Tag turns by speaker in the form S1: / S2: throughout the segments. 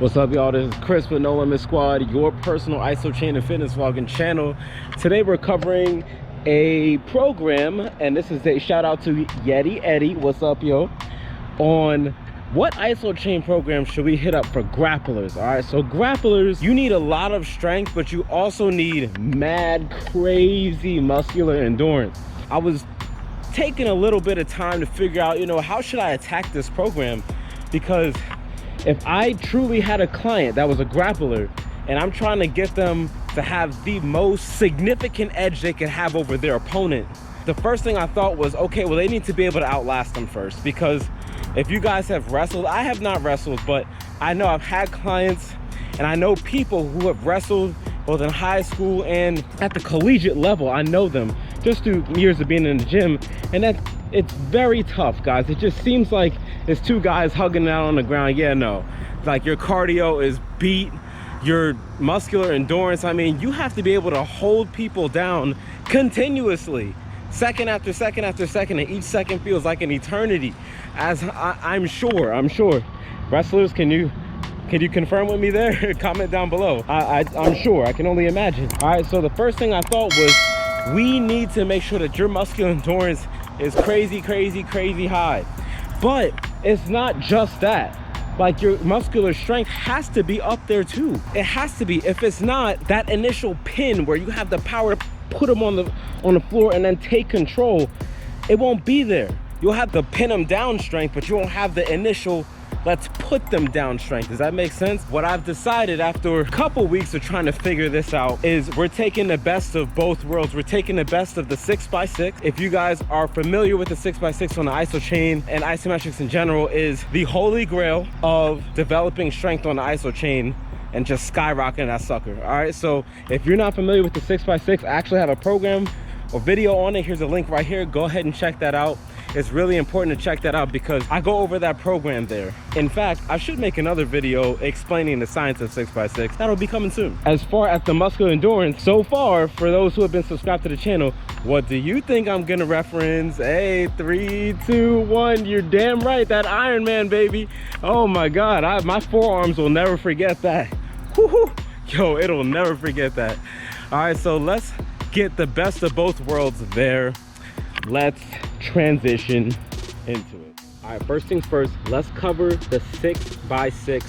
S1: What's up, y'all? This is Chris with NoLimitSquad, your personal isochain and fitness vlogging channel. Today we're covering a program, and this is a shout out to Yeti Eddie. What's up, yo? On what isochain program should we hit up for grapplers? All right, so grapplers, you need a lot of strength, but you also need mad crazy muscular endurance. I was taking a little bit of time to figure out, how should I attack this program? Because if I truly had a client that was a grappler and I'm trying to get them to have the most significant edge they can have over their opponent, the first thing I thought was, okay, well, they need to be able to outlast them first. Because if you guys have wrestled, I have not wrestled, but I know I've had clients and I know people who have wrestled both in high school and at the collegiate level. I know them just through years of being in the gym, and that it's very tough, guys. It just seems like it's two guys hugging out on the ground. Yeah, no, like your cardio is beat, your muscular endurance, I mean, you have to be able to hold people down continuously, second after second after second, and each second feels like an eternity. As I'm sure wrestlers, can you confirm with me there? Comment down below. I'm sure, I can only imagine. All right, so the first thing I thought was, we need to make sure that your muscular endurance is crazy high. But it's not just that. Like, your muscular strength has to be up there too. It has to be. If it's not, that initial pin where you have the power to put them on the floor and then take control, it won't be there. You'll have the pin them down strength, but you won't have the initial let's put them down strength. Does that make sense? What I've decided after a couple weeks of trying to figure this out is we're taking the best of both worlds. We're taking the best of the 6x6. If you guys are familiar with the 6x6 on the isochain and isometrics in general, is the holy grail of developing strength on the isochain and just skyrocketing that sucker. All right, so if you're not familiar with the 6x6, I actually have a program or video on it. Here's a link right here. Go ahead and check that out. It's really important to check that out because I go over that program there. In fact, I should make another video explaining the science of 6x6. That'll be coming soon. As far as the muscular endurance, so far, for those who have been subscribed to the channel, what do you think I'm gonna reference? Hey, 3, 2, 1, you're damn right, that Iron Man, baby. Oh my God, my forearms will never forget that. Woo-hoo. Yo, it'll never forget that. All right, so let's get the best of both worlds there. Let's transition into it. All right, first things first, let's cover the 6x6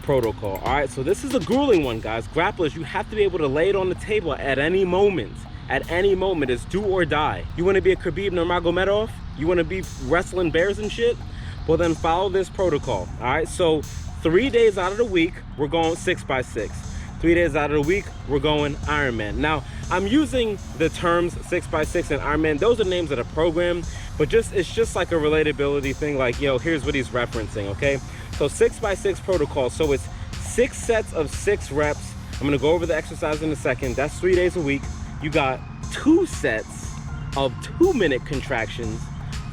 S1: protocol. All right, so this is a grueling one, guys. Grapplers, you have to be able to lay it on the table at any moment. At any moment, it's do or die. You want to be a Khabib Nurmagomedov? You want to be wrestling bears and shit? Well, then follow this protocol. All right, so 3 days out of the week, we're going 6x6. 3 days out of the week, we're going Ironman. Now, I'm using the terms 6x6 and Ironman. Those are names of the program, but it's just like a relatability thing. Like, yo, here's what he's referencing, okay? So 6x6 protocol. So it's 6 sets of 6 reps. I'm gonna go over the exercise in a second. That's 3 days a week. You got 2 sets of 2-minute contractions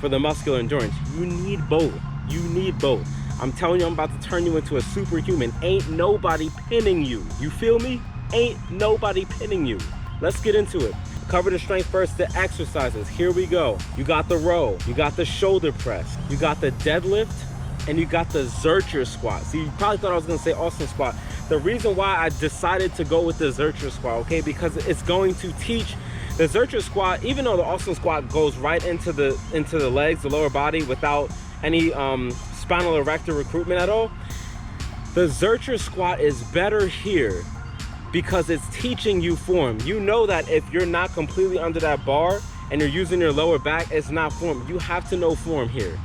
S1: for the muscular endurance. You need both. You need both. I'm telling you, I'm about to turn you into a superhuman. Ain't nobody pinning you. You feel me? Ain't nobody pinning you. Let's get into it. Cover the strength first, the exercises. Here we go. You got the row, you got the shoulder press, you got the deadlift, and you got the Zercher squat. See, you probably thought I was gonna say Austin squat. The reason why I decided to go with the Zercher squat, okay, because it's going to teach the Zercher squat, even though the Austin squat goes right into the legs, the lower body, without any spinal erector recruitment at all. The Zercher squat is better here because it's teaching you form. You know that if you're not completely under that bar and you're using your lower back, it's not form. You have to know form here.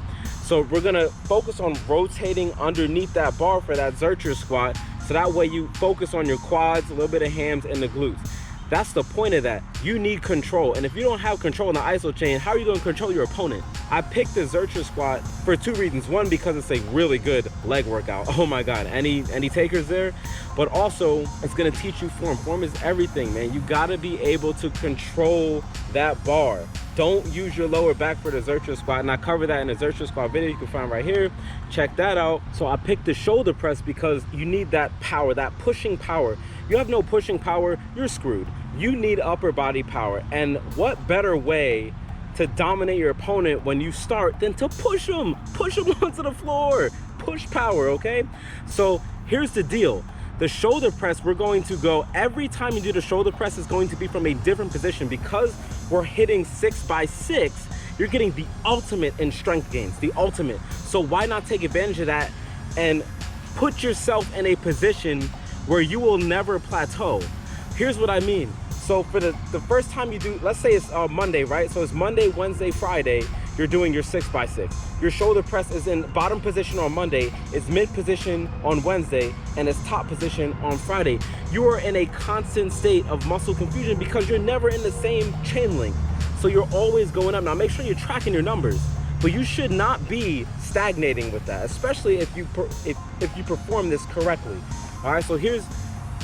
S1: So we're gonna focus on rotating underneath that bar for that Zercher squat, so that way you focus on your quads, a little bit of hams, and the glutes. That's the point of that. You need control. And if you don't have control in the isochain, how are you gonna control your opponent? I picked the Zercher squat for 2 reasons. One, because it's a really good leg workout. Oh my God, any takers there? But also, it's gonna teach you form. Form is everything, man. You gotta be able to control that bar. Don't use your lower back for the Zercher squat. And I cover that in the Zercher squat video you can find right here. Check that out. So I picked the shoulder press because you need that power, that pushing power. You have no pushing power, you're screwed. You need upper body power. And what better way to dominate your opponent when you start than to push them onto the floor. Push power, okay? So here's the deal. The shoulder press, we're going to go, every time you do the shoulder press is going to be from a different position. Because we're hitting 6 by 6, you're getting the ultimate in strength gains, the ultimate. So why not take advantage of that and put yourself in a position where you will never plateau? Here's what I mean. So for the first time you do, let's say it's Monday, right? So it's Monday, Wednesday, Friday, you're doing your 6 by 6. Your shoulder press is in bottom position on Monday, it's mid position on Wednesday, and it's top position on Friday. You are in a constant state of muscle confusion because you're never in the same chain link. So you're always going up. Now make sure you're tracking your numbers, but you should not be stagnating with that, especially if you perform this correctly. All right, so here's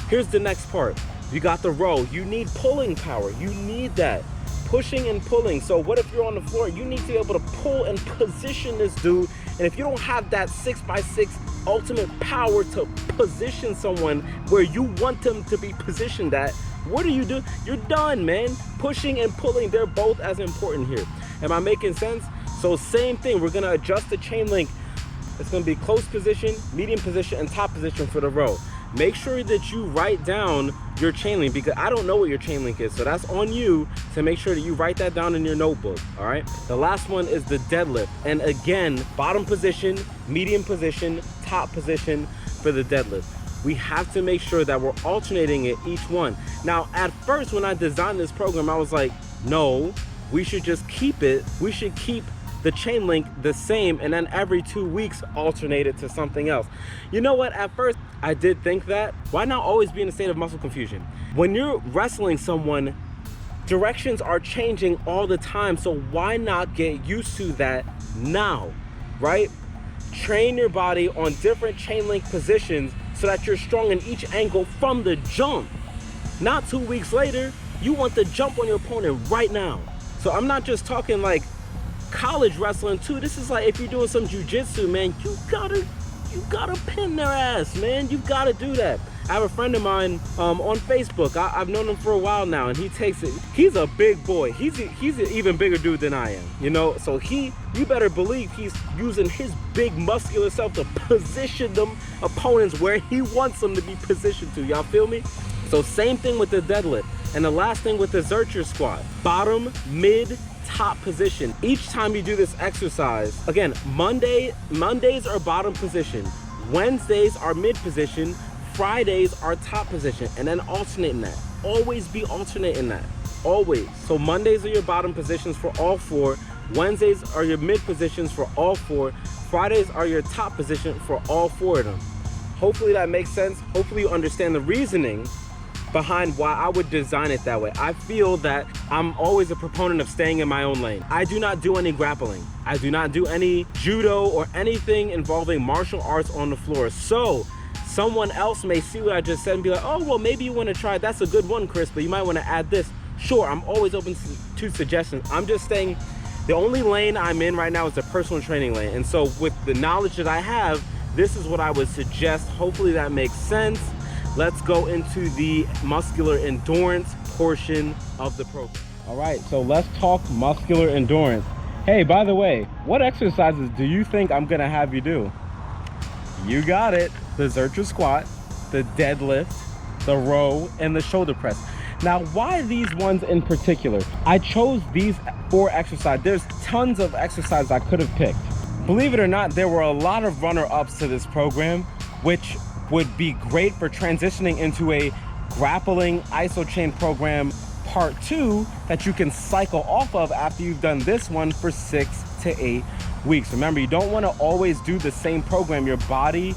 S1: the next part. You got the row. You need pulling power. You need that. Pushing and pulling. So what if you're on the floor? You need to be able to pull and position this dude. And if you don't have that 6 by 6 ultimate power to position someone where you want them to be positioned at, what do? You're done, man. Pushing and pulling, they're both as important here. Am I making sense? So same thing, we're gonna adjust the chain link. It's gonna be close position, medium position, and top position for the row. Make sure that you write down your chain link, because I don't know what your chain link is. So that's on you to make sure that you write that down in your notebook, all right? The last one is the deadlift. And again, bottom position, medium position, top position for the deadlift. We have to make sure that we're alternating it each one. Now, at first, when I designed this program, I was like, no, we should just keep it. We should keep the chain link the same, and then every 2 weeks alternate it to something else. You know what? At first, I did think that. Why not always be in a state of muscle confusion? When you're wrestling someone, directions are changing all the time, so why not get used to that now, right? Train your body on different chain link positions so that you're strong in each angle from the jump. Not 2 weeks later. You want to jump on your opponent right now. So I'm not just talking like college wrestling too. This is like if you're doing some jujitsu, man, you gotta pin their ass, man. You gotta do that. I have a friend of mine on Facebook. I've known him for a while now, and he takes it. He's a big boy. He's an even bigger dude than I am, you know. So you better believe he's using his big muscular self to position them opponents where he wants them to be positioned to. Y'all feel me? So same thing with the deadlift. And the last thing with the Isometric squat, bottom, mid, top position. Each time you do this exercise, again, Mondays are bottom position, Wednesdays are mid position, Fridays are top position, and then alternating that. Always be alternating that, always. So Mondays are your bottom positions for all 4, Wednesdays are your mid positions for all 4, Fridays are your top position for all 4 of them. Hopefully that makes sense. Hopefully you understand the reasoning behind why I would design it that way. I feel that I'm always a proponent of staying in my own lane. I do not do any grappling. I do not do any judo or anything involving martial arts on the floor. So someone else may see what I just said and be like, oh, well, maybe you want to try, that's a good one, Chris, but you might want to add this. Sure, I'm always open to suggestions. I'm just saying the only lane I'm in right now is the personal training lane. And so with the knowledge that I have, this is what I would suggest. Hopefully that makes sense. Let's go into the muscular endurance portion of the program. All right, so let's talk muscular endurance. Hey, by the way, what exercises do you think I'm gonna have you do? You got it, the Isometric squat, the deadlift, the row, and the shoulder press. Now, why these ones in particular? I chose these 4 exercises. There's tons of exercises I could have picked. Believe it or not, there were a lot of runner-ups to this program, which would be great for transitioning into a grappling isochain program part 2 that you can cycle off of after you've done this one for 6 to 8 weeks. Remember, you don't want to always do the same program. Your body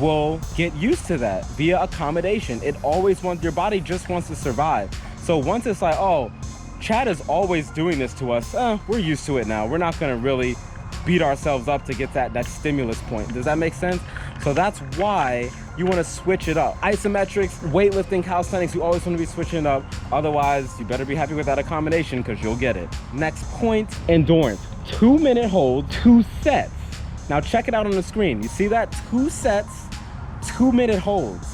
S1: will get used to that via accommodation. Your body just wants to survive. So once it's like, oh, Chad is always doing this to us, we're used to it now. We're not going to really beat ourselves up to get that stimulus point. Does that make sense? So that's why you want to switch it up. Isometrics, weightlifting, calisthenics, you always want to be switching it up. Otherwise, you better be happy with that accommodation because you'll get it. Next point, endurance. 2-minute hold, 2 sets. Now check it out on the screen. You see that? 2 sets, 2-minute holds,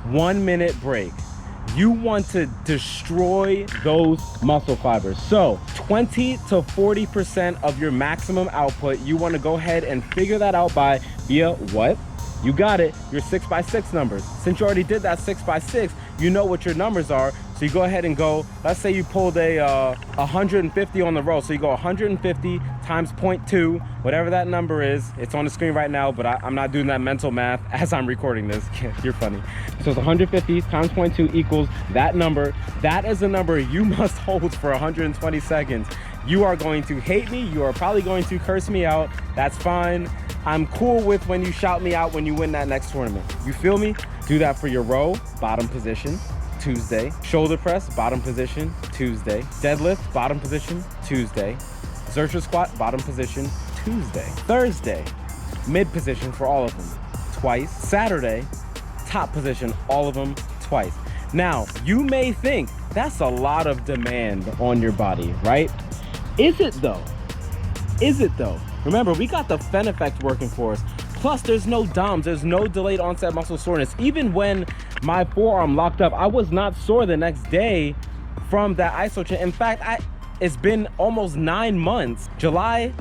S1: 1-minute break. You want to destroy those muscle fibers. So 20 to 40% of your maximum output, you want to go ahead and figure that out via what? You got it, your 6x6 numbers. Since you already did that 6x6, you know what your numbers are. So you go ahead and go, let's say you pulled a 150 on the row. So you go 150 times 0.2, whatever that number is. It's on the screen right now, but I'm not doing that mental math as I'm recording this. You're funny. So it's 150 times 0.2 equals that number. That is a number you must hold for 120 seconds. You are going to hate me. You are probably going to curse me out. That's fine. I'm cool with when you shout me out when you win that next tournament. You feel me? Do that for your row, bottom position, Tuesday. Shoulder press, bottom position, Tuesday. Deadlift, bottom position, Tuesday. Isometric squat, bottom position, Tuesday. Thursday, mid position for all of them, twice. Saturday, top position, all of them, twice. Now, you may think that's a lot of demand on your body, right? Is it though? Is it though? Remember, we got the Fen effect working for us. Plus, there's no DOMS, there's no delayed onset muscle soreness. Even when my forearm locked up, I was not sore the next day from that Isochain. In fact, it's been almost 9 months. July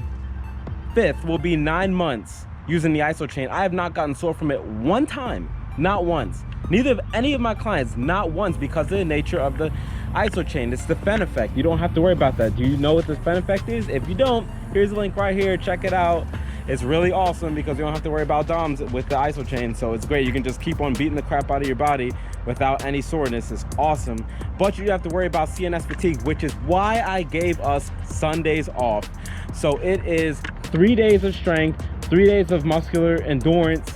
S1: 5th will be 9 months using the Isochain. I have not gotten sore from it one time, not once. Neither of any of my clients, not once, because of the nature of the Isochain. It's the Fen effect. You don't have to worry about that. Do you know what the Fen effect is? If you don't, here's a link right here. Check it out. It's really awesome because you don't have to worry about DOMS with the Isochain. So it's great. You can just keep on beating the crap out of your body without any soreness. It's awesome. But you have to worry about CNS fatigue, which is why I gave us Sundays off. So it is 3 days of strength, 3 days of muscular endurance,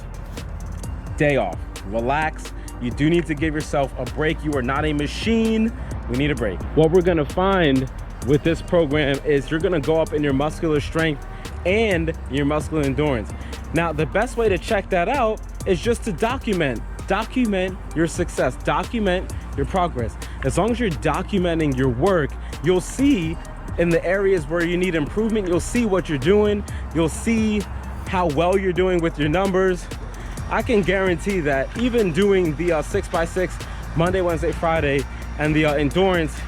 S1: day off. Relax. You do need to give yourself a break. You are not a machine. We need a break. What we're gonna find with this program is you're gonna go up in your muscular strength and your muscular endurance. Now, the best way to check that out is just to document your success, document your progress. As long as you're documenting your work, you'll see in the areas where you need improvement, you'll see what you're doing, you'll see how well you're doing with your numbers. I can guarantee that even doing the 6x6 Monday, Wednesday, Friday, and the endurance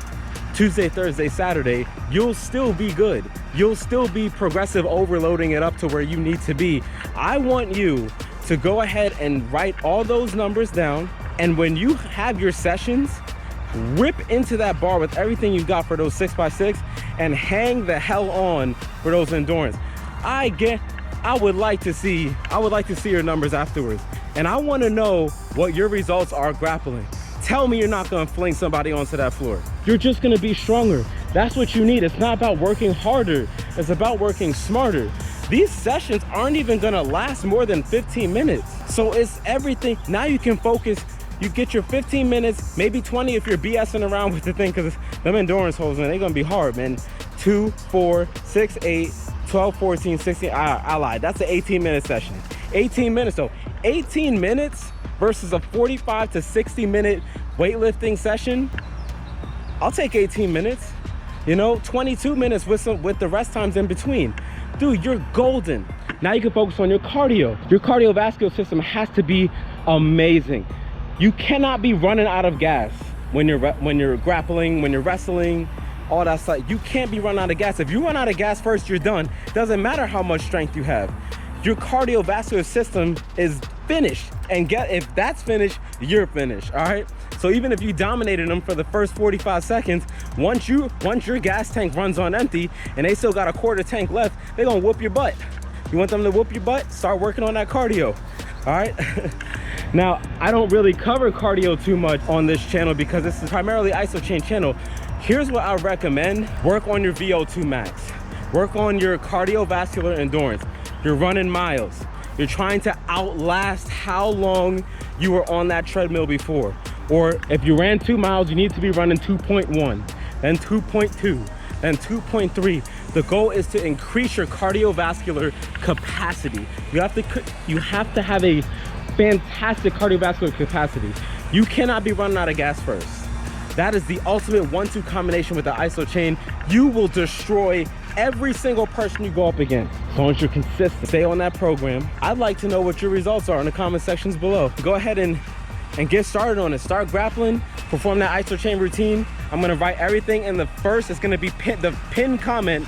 S1: Tuesday, Thursday, Saturday, you'll still be good. You'll still be progressive overloading it up to where you need to be. I want you to go ahead and write all those numbers down, and when you have your sessions, rip into that bar with everything you got for those 6x6 and hang the hell on for those endurance. I would like to see your numbers afterwards, and I want to know what your results are grappling. Tell me you're not going to fling somebody onto that floor. You're just going to be stronger. That's what you need. It's not about working harder. It's about working smarter. These sessions aren't even going to last more than 15 minutes. So it's everything. Now you can focus. You get your 15 minutes, maybe 20 if you're BSing around with the thing, because them endurance holds, man, they're going to be hard, man. 2, 4, 6, 8, 12, 14, 16. I lied. That's an 18-minute session. 18 minutes, though. 18 minutes versus a 45 to 60 minute weightlifting session. I'll take 18 minutes, you know, 22 minutes with the rest times in between. Dude, you're golden. Now you can focus on your cardio. Your cardiovascular system has to be amazing. You cannot be running out of gas when you're grappling, when you're wrestling, all that stuff. You can't be running out of gas. If you run out of gas first, you're done. Doesn't matter how much strength you have. Your cardiovascular system is finished, and if that's finished, you're finished. All right, so even if you dominated them for the first 45 seconds, once your gas tank runs on empty and they still got a quarter tank left, they're gonna whoop your butt. You want them to whoop your butt? Start working on that cardio. All right. Now, I don't really cover cardio too much on this channel because this is primarily Isochain channel. Here's what I recommend. Work on your VO2 max. Work on your cardiovascular endurance. You're running miles. You're trying to outlast how long you were on that treadmill before. Or if you ran 2 miles, you need to be running 2.1, then 2.2, then 2.3. The goal is to increase your cardiovascular capacity. You have to have a fantastic cardiovascular capacity. You cannot be running out of gas first. That is the ultimate 1-2 combination with the Isochain. You will destroy every single person you go up against. As long as you're consistent, stay on that program. I'd like to know what your results are in the comment sections below. Go ahead and get started on it. Start grappling, perform that Isochain routine. I'm gonna write everything in the first. It's gonna be the pinned comment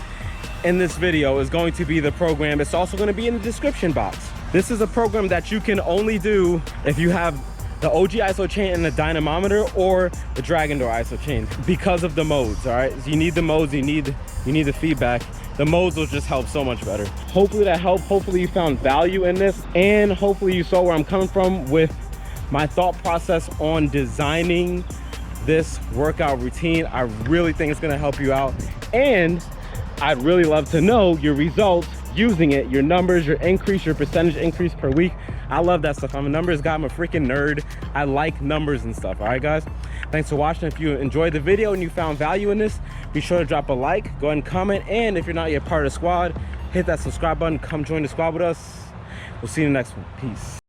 S1: in this video is going to be the program. It's also gonna be in the description box. This is a program that you can only do if you have the OG Isochain and the dynamometer or the Dragon Door Isochain because of the modes, all right? So you need the modes, you need the feedback. The modes will just help so much better. Hopefully that helped. Hopefully you found value in this, and hopefully you saw where I'm coming from with my thought process on designing this workout routine. I really think it's gonna help you out, and I'd really love to know your results using it, your numbers, your increase, your percentage increase per week. I love that stuff. I'm a numbers guy, I'm a freaking nerd. I like numbers and stuff. All right, guys, thanks for watching. If you enjoyed the video and you found value in this, be sure to drop a like, go ahead and comment, and if you're not yet part of the squad, hit that subscribe button, come join the squad with us. We'll see you in the next one. Peace.